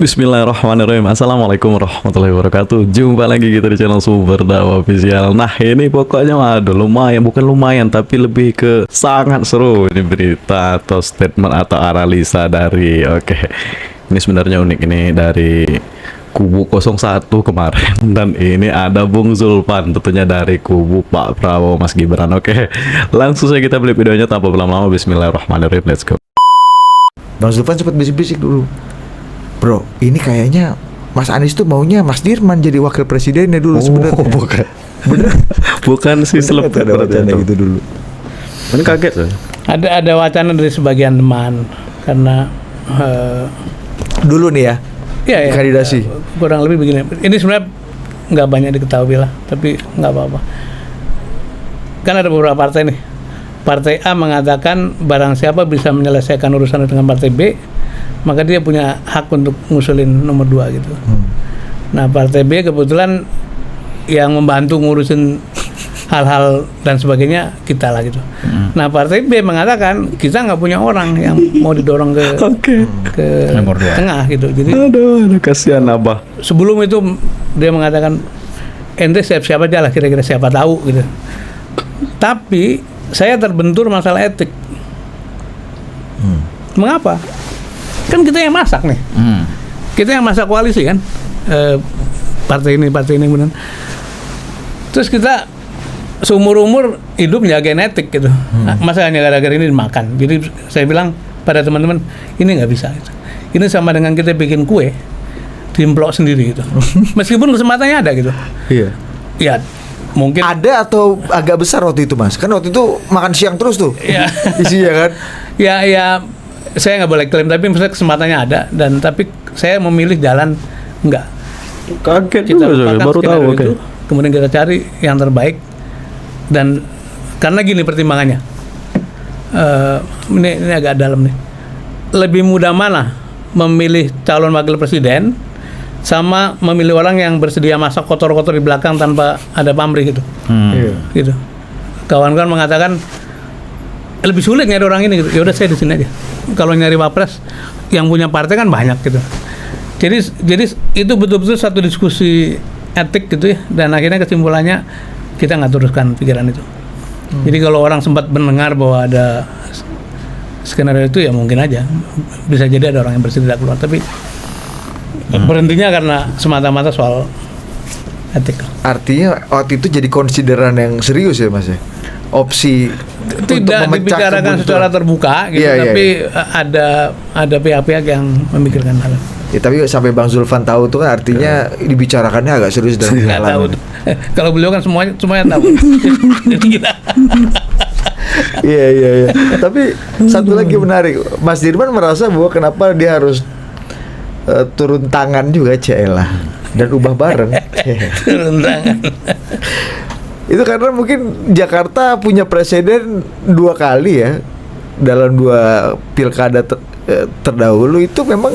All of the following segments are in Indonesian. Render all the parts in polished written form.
Bismillahirrahmanirrahim. Assalamualaikum warahmatullahi wabarakatuh. Jumpa lagi kita di channel Sumber Dakwah Official. Nah ini pokoknya aduh lumayan, bukan lumayan tapi lebih ke sangat seru ini berita atau statement atau analisa dari ini sebenarnya unik ini dari kubu 01 kemarin, dan ini ada Bung Zulfan tentunya dari kubu Pak Prabowo Mas Gibran. Langsung saja kita beli videonya tanpa berlama-lama. Bismillahirrahmanirrahim, let's go. Bang Zulfan sempat bisik-bisik dulu, bro, ini kayaknya Mas Anies tuh maunya Mas Dirman jadi wakil presidennya dulu sebenarnya. Bukan. Bener? Bukan si seleb ada wacana gitu dulu. Ini kaget saya. Ada wacana dari sebagian teman karena Dulu nih ya, ya, kandidasi. Kurang lebih begini. Ini sebenarnya nggak banyak diketahui lah, tapi nggak apa-apa. Kan ada beberapa partai nih. Partai A mengatakan barang siapa bisa menyelesaikan urusan dengan partai B, maka dia punya hak untuk ngusulin nomor 2 gitu. Nah, partai B kebetulan yang membantu ngurusin hal-hal dan sebagainya kita lah gitu. Nah, partai B mengatakan kita nggak punya orang yang mau didorong ke Nomor 2. tengah gitu. Jadi Aduh, kasihan Abah. sebelum itu dia mengatakan ente siapa aja lah, kira-kira siapa tahu gitu. Tapi saya terbentur masalah etik. Mengapa? Kan kita yang masak nih. Kita yang masak koalisi kan. Partai ini kemudian. Terus kita seumur-umur hidup jagain etik gitu. Masa hanya gara-gara ini dimakan. Jadi saya bilang pada teman-teman, ini nggak bisa gitu. Ini sama dengan kita bikin kue dimplok sendiri gitu. Meskipun kesempatannya ada gitu. Iya. Ya, mungkin Ada atau agak besar waktu itu, Mas? Kan waktu itu makan siang terus tuh. Iya. Isinya kan. Ya, saya nggak boleh klaim, tapi misalnya kesempatannya ada, dan tapi saya memilih jalan enggak. Kaget Kita juga saya, lupakan baru tahu. skenario itu, kemudian kita cari yang terbaik, dan karena gini pertimbangannya, ini agak dalam nih. Lebih mudah mana memilih calon wakil presiden sama memilih orang yang bersedia masak kotor-kotor di belakang tanpa ada pamrih gitu. Iya. Gitu. Kawan-kawan mengatakan lebih sulit nyari orang ini gitu. Ya udah saya di sini aja. Kalau nyari wapres yang punya partai kan banyak gitu. Jadi itu betul-betul satu diskusi etik gitu ya, dan akhirnya kesimpulannya kita nggak teruskan pikiran itu. Jadi kalau orang sempat mendengar bahwa ada skenario itu, ya mungkin aja bisa jadi ada orang yang bersedia keluar, tapi berhentinya karena semata-mata soal etik. Artinya waktu itu jadi konsideran yang serius ya, Mas ya? Opsi Tidak dibicarakan secara terbuka gitu, Iya, tapi iya. ada pihak-pihak yang memikirkan hal itu. Ya, tapi sampai Bang Zulfan tahu tuh kan artinya dibicarakannya agak serius dan Nggak tahu. Kalau beliau kan semuanya tahu. Jadi gila. Iya. Tapi satu lagi menarik, Mas Dirman merasa bahwa kenapa dia harus turun tangan juga, Cela, dan ubah bareng. Turun tangan. Itu karena mungkin Jakarta punya presiden 2 kali ya dalam 2 pilkada terdahulu, itu memang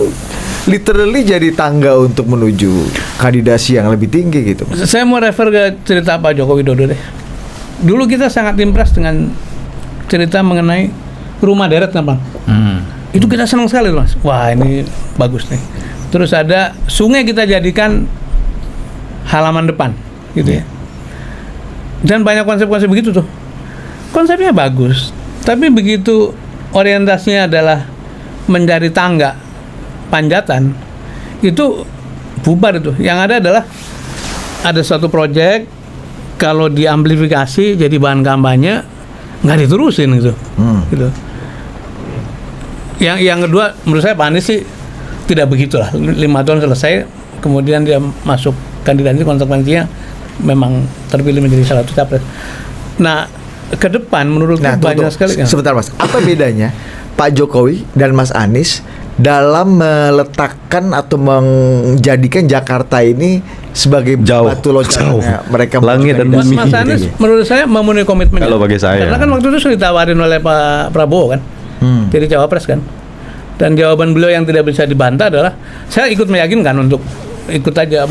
literally jadi tangga untuk menuju kandidasi yang lebih tinggi gitu. Saya mau refer ke cerita Pak Joko Widodo deh. Dulu kita sangat impress dengan cerita mengenai rumah deret kan Bang. Itu kita senang sekali Mas. Wah ini bagus nih. Terus ada sungai kita jadikan halaman depan gitu ya. Dan banyak konsep-konsep begitu tuh. Konsepnya bagus, tapi begitu orientasinya adalah mencari tangga, panjatan, itu bubar itu. Yang ada adalah ada suatu proyek, kalau diamplifikasi jadi bahan kampanye, nggak diterusin gitu. Gitu. Yang kedua, menurut saya Pak Anies sih tidak begitulah. 5 tahun selesai, kemudian dia masuk kandidasi, konsekuensinya memang terpilih menjadi salah satu capres. Nah, ke depan menurutku banyak sekali. Sebentar Mas, apa bedanya Pak Jokowi dan Mas Anies dalam meletakkan atau menjadikan Jakarta ini sebagai batu loncatan mereka Langit dan bumi. Mas Anies menurut saya memenuhi komitmen. Kalau bagi saya, karena kan waktu itu sudah ditawarin oleh Pak Prabowo kan, jadi cawapres kan. Dan jawaban beliau yang tidak bisa dibantah adalah saya ikut meyakinkan untuk ikut aja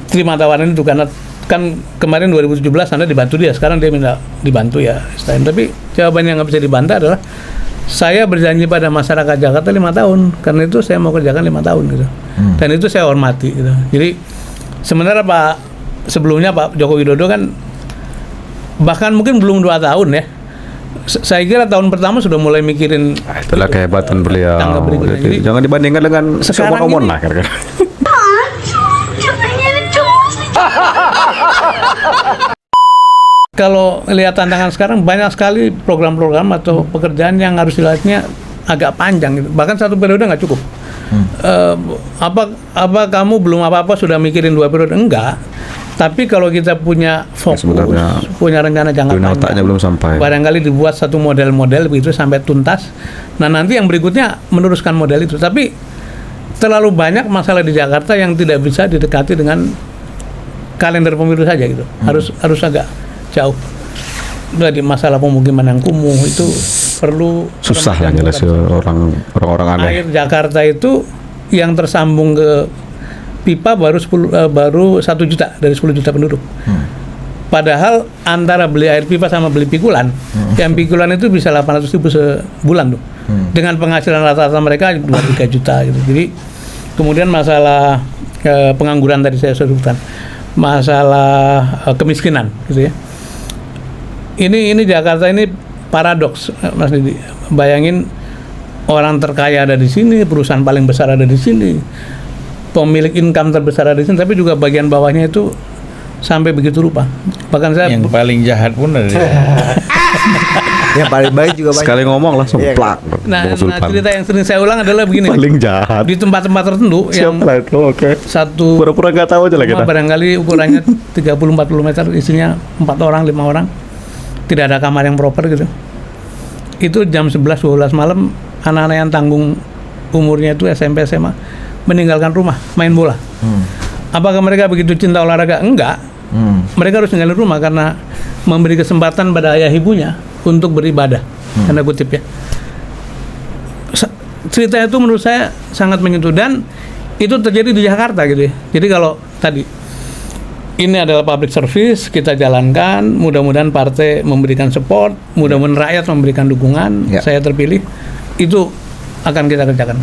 terima tawaran itu, karena kan kemarin 2017 Anda dibantu dia, sekarang dia minta dibantu ya. Tapi jawaban yang nggak bisa dibantah adalah saya berjanji pada masyarakat Jakarta 5 tahun, karena itu saya mau kerjakan 5 tahun gitu. Dan itu saya hormati gitu. Jadi sebenarnya sebelumnya Pak Joko Widodo kan bahkan mungkin belum 2 tahun ya. Saya kira tahun pertama sudah mulai mikirin Itulah kehebatan beliau. tangga berikutnya. Jadi, Jadi jangan dibandingkan dengan sekarang Omon-Omon ini- lah kira-kira. kalau lihat tantangan sekarang banyak sekali program-program atau pekerjaan yang harus dilakukannya agak panjang gitu. Bahkan 1 periode nggak cukup. Apa kamu belum apa-apa sudah mikirin 2 periode? Enggak. Tapi kalau kita punya fokus, Sebenarnya punya rencana jangka dunia panjang, otaknya belum sampai. barangkali dibuat satu model-model begitu sampai tuntas. Nah nanti yang berikutnya meneruskan model itu. Tapi terlalu banyak masalah di Jakarta yang tidak bisa didekati dengan kalender pemilu saja gitu. Harus agak jauh. Udah di masalah pemukiman yang kumuh itu perlu Susah lah jelas orang-orang aneh. air Jakarta itu yang tersambung ke pipa baru 1 juta dari 10 juta penduduk. Padahal antara beli air pipa sama beli pikulan, yang pikulan itu bisa 800.000 sebulan tuh. Dengan penghasilan rata-rata mereka 2-3 juta gitu. Jadi kemudian masalah pengangguran tadi saya sebutkan, masalah kemiskinan gitu ya. Ini Jakarta ini paradoks, Mas Didi. Bayangin orang terkaya ada di sini, perusahaan paling besar ada di sini, pemilik income terbesar ada di sini, tapi juga bagian bawahnya itu sampai begitu rupa. Bahkan saya Yang paling jahat pun ada. Yang paling baik juga banyak. Sekali ngomong langsung Iya, plak. nah Bung Sultan. cerita yang sering saya ulang adalah begini. Paling jahat. Di tempat-tempat tertentu yang Siapa lah itu? Oke. satu Pura-pura nggak tahu aja lah kita. rumah barangkali ukurannya 30-40 meter, isinya 4 orang, 5 orang, tidak ada kamar yang proper gitu. Itu jam 11-12 malam anak-anak yang tanggung umurnya itu SMP SMA meninggalkan rumah main bola. Apakah mereka begitu cinta olahraga? Enggak. Mereka harus ninggalin rumah karena memberi kesempatan pada ayah ibunya untuk beribadah. Tanda kutip ya. Cerita itu menurut saya sangat menyentuh dan itu terjadi di Jakarta gitu ya. Jadi kalau tadi ini adalah public service, kita jalankan, mudah-mudahan partai memberikan support, mudah-mudahan rakyat memberikan dukungan, Ya. saya terpilih, itu akan kita kerjakan.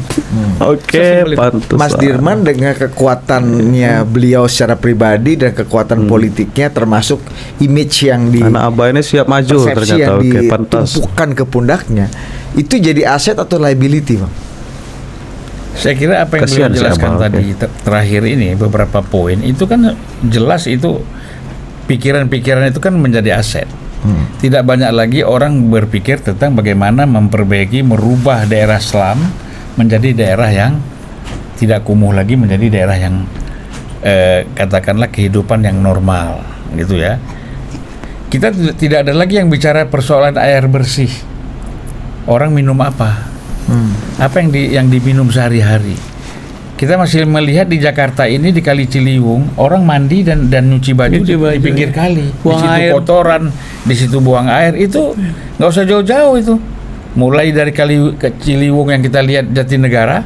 Oke, Sesimpel itu. pantes. Mas Dirman dengan kekuatannya beliau secara pribadi dan kekuatan politiknya termasuk image yang di Anak abah ini siap maju persepsi ternyata. yang Oke, pantas. ditumpukan ke pundaknya itu jadi aset atau liability, Bang? Saya kira apa yang Kasihan beliau si jelaskan Abang, tadi terakhir ini beberapa poin itu kan jelas itu pikiran-pikiran itu kan menjadi aset. Tidak banyak lagi orang berpikir tentang bagaimana memperbaiki, merubah daerah slum menjadi daerah yang tidak kumuh lagi, menjadi daerah yang katakanlah kehidupan yang normal gitu ya. Kita tidak ada lagi yang bicara persoalan air bersih. Orang minum apa? Apa yang diminum sehari-hari? Kita masih melihat di Jakarta ini di Kali Ciliwung orang mandi dan nyuci baju, Nyuci baju, di pinggir ya. kali. Buang di situ air. kotoran, di situ buang air itu nggak usah jauh-jauh itu. Mulai dari Kali ke Ciliwung yang kita lihat Jatinegara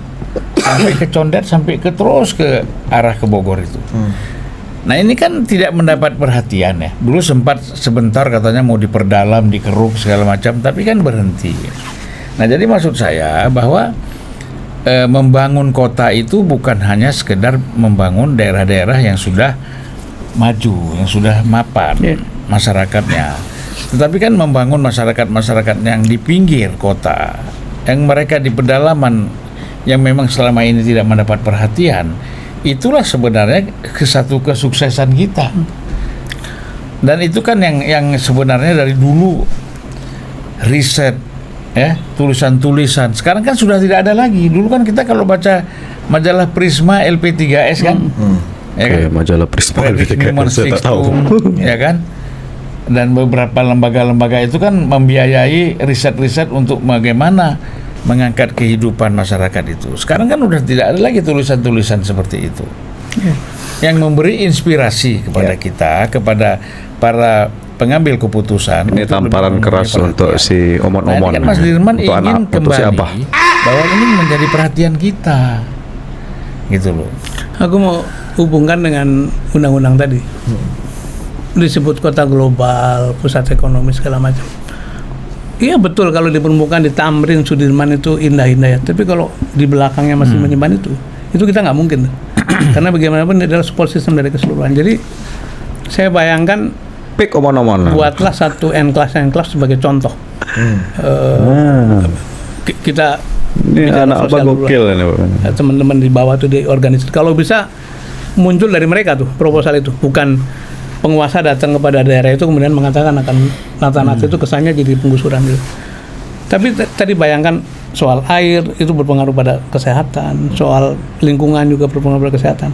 sampai ke Condet sampai terus ke arah ke Bogor itu. Nah ini kan tidak mendapat perhatian ya. Dulu sempat sebentar katanya mau diperdalam, dikeruk segala macam, tapi kan berhenti. Nah jadi maksud saya bahwa membangun kota itu bukan hanya sekedar membangun daerah-daerah yang sudah maju, yang sudah mapan masyarakatnya, tetapi kan membangun masyarakat-masyarakat yang di pinggir kota, yang mereka di pedalaman yang memang selama ini tidak mendapat perhatian. Itulah sebenarnya satu kesuksesan kita. Dan itu kan yang sebenarnya dari dulu riset ya, tulisan-tulisan. Sekarang kan sudah tidak ada lagi. Dulu kan kita kalau baca majalah Prisma LP3S kan, ya Oke, kan? majalah Prisma Frederick LP3S, Newman saya tak tahu. Sixtum, ya kan? Dan beberapa lembaga-lembaga itu kan membiayai riset-riset untuk bagaimana mengangkat kehidupan masyarakat itu. Sekarang kan udah tidak ada lagi tulisan-tulisan seperti itu. Yang memberi inspirasi kepada kita, kepada para pengambil keputusan. Ini untuk tamparan lebih keras memberi untuk perhatian. si Omon-Omon. Nah, ini kan Mas Dirman Untuk ingin anak, untuk kembali siapa? bahwa ini menjadi perhatian kita, gitu loh. Aku mau hubungkan dengan undang-undang tadi. Disebut kota global, pusat ekonomi segala macam. Iya betul, kalau di permukaan di Tamrin, Sudirman itu indah-indah ya. Tapi kalau di belakangnya masih menyimpan itu kita nggak mungkin. Karena bagaimanapun ini adalah support system dari keseluruhan. Jadi saya bayangkan Pik omon-omon. buatlah satu N-class sebagai contoh. Kita Ini bicara anak apa sosial dulu gokil lah. ini Pak. Teman-teman di bawah itu diorganisir. Kalau bisa muncul dari mereka tuh proposal itu, bukan penguasa datang kepada daerah itu kemudian mengatakan akan nata-nata itu kesannya jadi penggusuran gitu. Tapi tadi bayangkan soal air itu berpengaruh pada kesehatan, soal lingkungan juga berpengaruh pada kesehatan.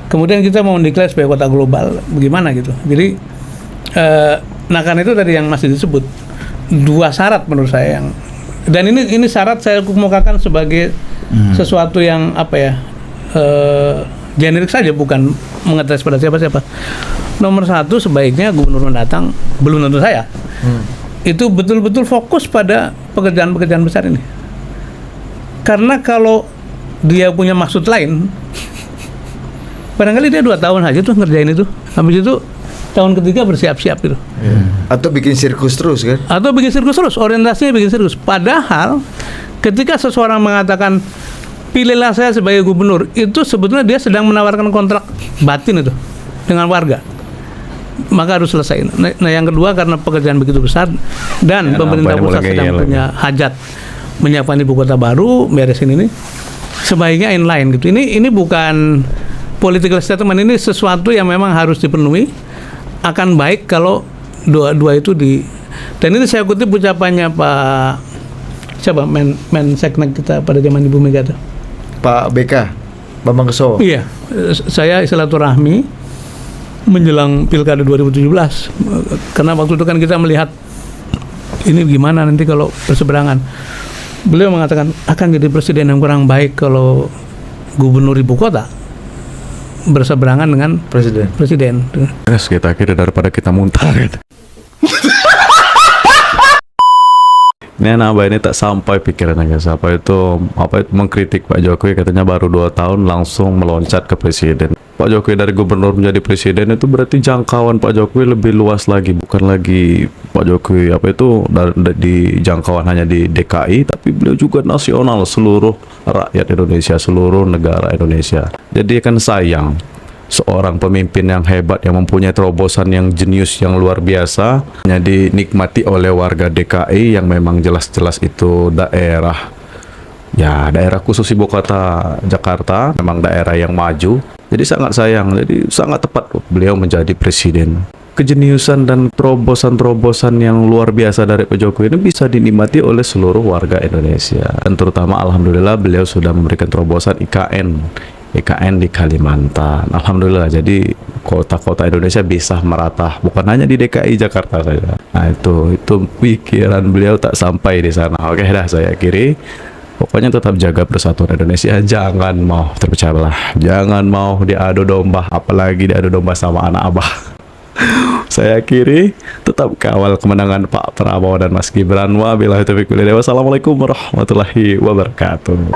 Kemudian kita mau mendeklar sebagai kota global, bagaimana gitu. Jadi, nah karena itu tadi yang masih disebut 2 syarat menurut saya yang, dan ini syarat saya kemukakan sebagai sesuatu yang apa ya, generik saja, bukan mengetes pada siapa-siapa. Nomor 1, sebaiknya gubernur mendatang, belum tentu saya, itu betul-betul fokus pada pekerjaan-pekerjaan besar ini. Karena kalau dia punya maksud lain, barangkali dia 2 tahun aja tuh ngerjain itu, habis itu tahun ketiga bersiap-siap gitu. Atau bikin sirkus terus kan? Atau bikin sirkus terus, orientasinya bikin sirkus. Padahal ketika seseorang mengatakan pilihlah saya sebagai gubernur, itu sebetulnya dia sedang menawarkan kontrak batin itu dengan warga. Maka harus selesai. Nah yang kedua, karena pekerjaan begitu besar dan pemerintah pusat sedang punya hajat menyiapkan ibu kota baru, beresin ini, sebaiknya inline gitu. Ini bukan political statement, ini sesuatu yang memang harus dipenuhi. Akan baik kalau dua itu di, dan ini saya kutip ucapannya Pak siapa Menseknek kita pada zaman Ibu Mega itu, Pak BK Bambang Kesowo. iya, saya silaturahmi menjelang Pilkada 2017 karena waktu itu kan kita melihat ini gimana nanti kalau berseberangan. Beliau mengatakan akan jadi presiden yang kurang baik kalau gubernur ibu kota berseberangan dengan presiden. Yes, kita akhirnya daripada kita muntah gitu. Ini anak abah ini tak sampai pikirannya guys. Apa itu mengkritik Pak Jokowi, katanya baru 2 tahun langsung meloncat ke presiden. Pak Jokowi dari gubernur menjadi presiden itu berarti jangkauan Pak Jokowi lebih luas lagi, bukan lagi Pak Jokowi di jangkauan hanya di DKI, tapi beliau juga nasional, seluruh rakyat Indonesia, seluruh negara Indonesia. Jadi kan sayang seorang pemimpin yang hebat, yang mempunyai terobosan yang jenius, yang luar biasa, hanya dinikmati oleh warga DKI yang memang jelas-jelas itu daerah khusus ibu kota Jakarta, memang daerah yang maju. Jadi sangat sayang, jadi sangat tepat beliau menjadi presiden. Kejeniusan dan terobosan-terobosan yang luar biasa dari Pak Jokowi ini bisa dinikmati oleh seluruh warga Indonesia. Dan terutama alhamdulillah beliau sudah memberikan terobosan IKN di Kalimantan. Alhamdulillah, jadi kota-kota Indonesia bisa merata, bukan hanya di DKI Jakarta saja. Nah itu pikiran beliau tak sampai di sana. Oke dah, saya akhiri. Pokoknya tetap jaga persatuan Indonesia, jangan mau terpecah belah, jangan mau diadu domba, apalagi diadu domba sama anak abah. Saya akhiri, tetap kawal kemenangan Pak Prabowo dan Mas Gibran. Wabillahi taufiq wal hidayah. Wassalamualaikum warahmatullahi wabarakatuh.